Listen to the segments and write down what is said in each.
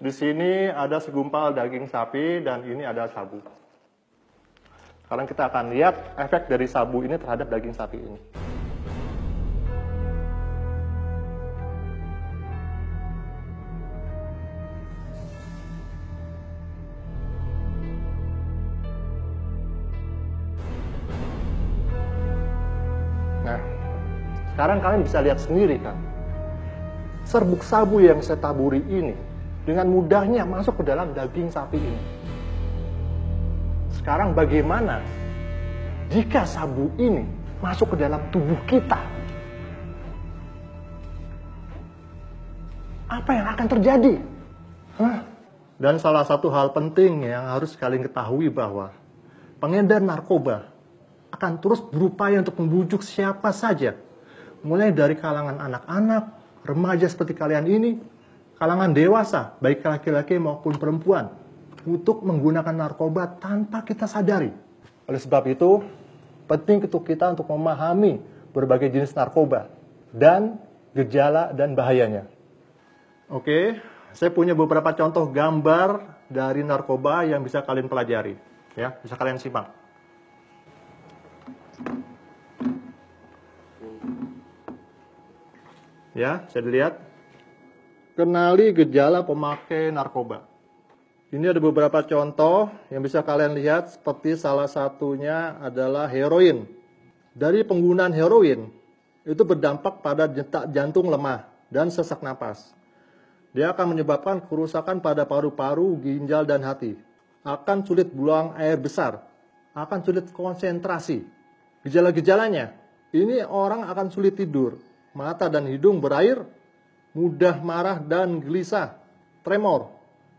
Di sini ada segumpal daging sapi dan ini ada sabu. Sekarang kita akan lihat efek dari sabu ini terhadap daging sapi ini. Nah, sekarang kalian bisa lihat sendiri kan, serbuk sabu yang saya taburi ini dengan mudahnya masuk ke dalam daging sapi ini. Sekarang bagaimana jika sabu ini masuk ke dalam tubuh kita? Apa yang akan terjadi? Dan salah satu hal penting yang harus kalian ketahui bahwa pengedar narkoba akan terus berupaya untuk membujuk siapa saja, mulai dari kalangan anak-anak, remaja seperti kalian ini, kalangan dewasa, baik laki-laki maupun perempuan, untuk menggunakan narkoba tanpa kita sadari. Oleh sebab itu, penting untuk kita untuk memahami berbagai jenis narkoba dan gejala dan bahayanya. Oke, saya punya beberapa contoh gambar dari narkoba yang bisa kalian pelajari. Ya, bisa kalian simak. Ya, saya dilihat. Kenali gejala pemakai narkoba. Ini ada beberapa contoh yang bisa kalian lihat, seperti salah satunya adalah heroin. Dari penggunaan heroin, itu berdampak pada detak jantung lemah dan sesak napas. Dia akan menyebabkan kerusakan pada paru-paru, ginjal, dan hati. Akan sulit buang air besar. Akan sulit konsentrasi. Gejala-gejalanya, ini orang akan sulit tidur. Mata dan hidung berair, mudah marah dan gelisah, tremor,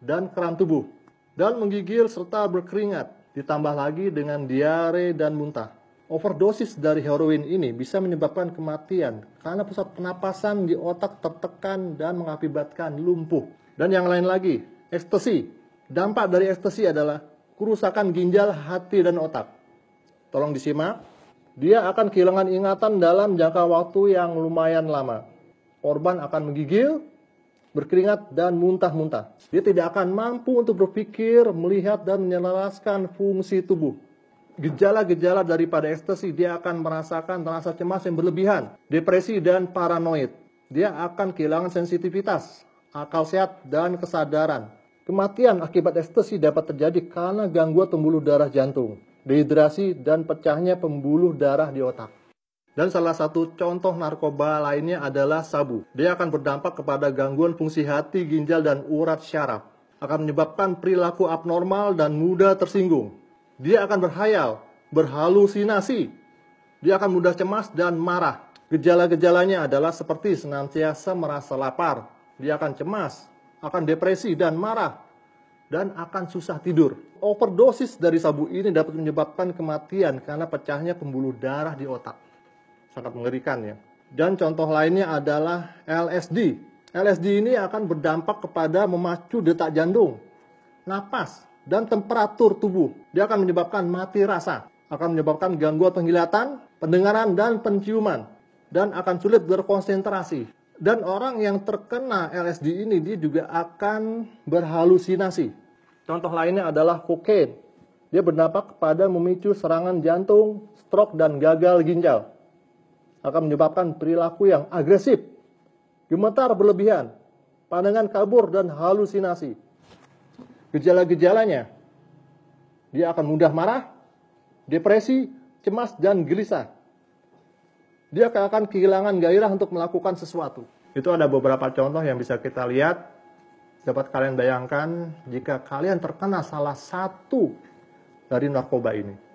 dan kram tubuh, dan menggigil serta berkeringat, ditambah lagi dengan diare dan muntah. Overdosis dari heroin ini bisa menyebabkan kematian karena pusat penapasan di otak tertekan dan mengakibatkan lumpuh. Dan yang lain lagi, ekstasi. Dampak dari ekstasi adalah kerusakan ginjal, hati, dan otak. Tolong disimak. Dia akan kehilangan ingatan dalam jangka waktu yang lumayan lama. Korban akan menggigil, berkeringat, dan muntah-muntah. Dia tidak akan mampu untuk berpikir, melihat, dan menyelaraskan fungsi tubuh. Gejala-gejala daripada ekstasi, dia akan merasakan rasa cemas yang berlebihan, depresi, dan paranoid. Dia akan kehilangan sensitivitas, akal sehat, dan kesadaran. Kematian akibat ekstasi dapat terjadi karena gangguan pembuluh darah jantung, dehidrasi, dan pecahnya pembuluh darah di otak. Dan salah satu contoh narkoba lainnya adalah sabu. Dia akan berdampak kepada gangguan fungsi hati, ginjal, dan urat syaraf. Akan menyebabkan perilaku abnormal dan mudah tersinggung. Dia akan berhayal, berhalusinasi. Dia akan mudah cemas dan marah. Gejala-gejalanya adalah seperti senantiasa merasa lapar. Dia akan cemas, akan depresi dan marah, dan akan susah tidur. Overdosis dari sabu ini dapat menyebabkan kematian karena pecahnya pembuluh darah di otak. Sangat mengerikan ya. Dan contoh lainnya adalah LSD. LSD ini akan berdampak kepada memacu detak jantung, napas, dan temperatur tubuh. Dia akan menyebabkan mati rasa, akan menyebabkan gangguan penglihatan, pendengaran, dan penciuman, dan akan sulit berkonsentrasi. Dan orang yang terkena LSD ini dia juga akan berhalusinasi. Contoh lainnya adalah kokain. Dia berdampak kepada memicu serangan jantung, stroke, dan gagal ginjal. Akan menyebabkan perilaku yang agresif, gemetar berlebihan, pandangan kabur, dan halusinasi. Gejala-gejalanya, dia akan mudah marah, depresi, cemas, dan gelisah. Dia akan kehilangan gairah untuk melakukan sesuatu. Itu ada beberapa contoh yang bisa kita lihat. Dapat kalian bayangkan jika kalian terkena salah satu dari narkoba ini.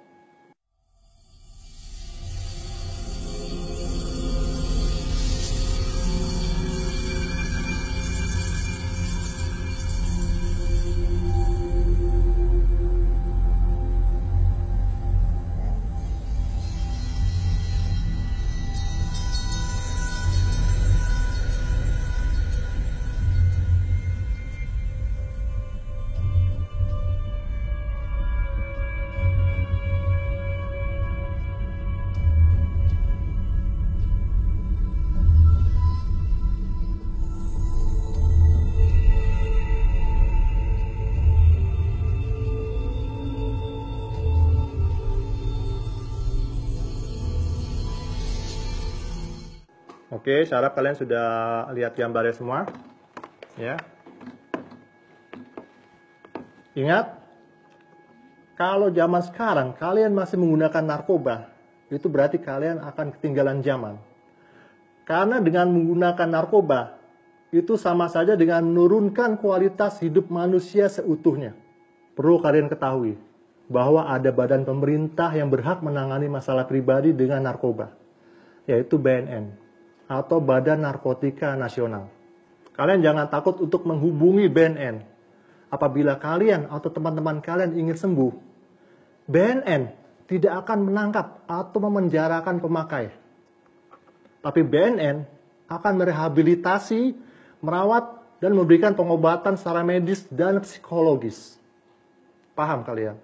Oke, saya harap kalian sudah lihat gambarnya semua. Ya. Ingat, kalau zaman sekarang kalian masih menggunakan narkoba, itu berarti kalian akan ketinggalan zaman. Karena dengan menggunakan narkoba, itu sama saja dengan menurunkan kualitas hidup manusia seutuhnya. Perlu kalian ketahui bahwa ada badan pemerintah yang berhak menangani masalah pribadi dengan narkoba, yaitu BNN, atau Badan Narkotika Nasional. Kalian jangan takut untuk menghubungi BNN. Apabila kalian atau teman-teman kalian ingin sembuh, BNN tidak akan menangkap atau memenjarakan pemakai. Tapi BNN akan merehabilitasi, merawat, dan memberikan pengobatan secara medis dan psikologis. Paham kalian?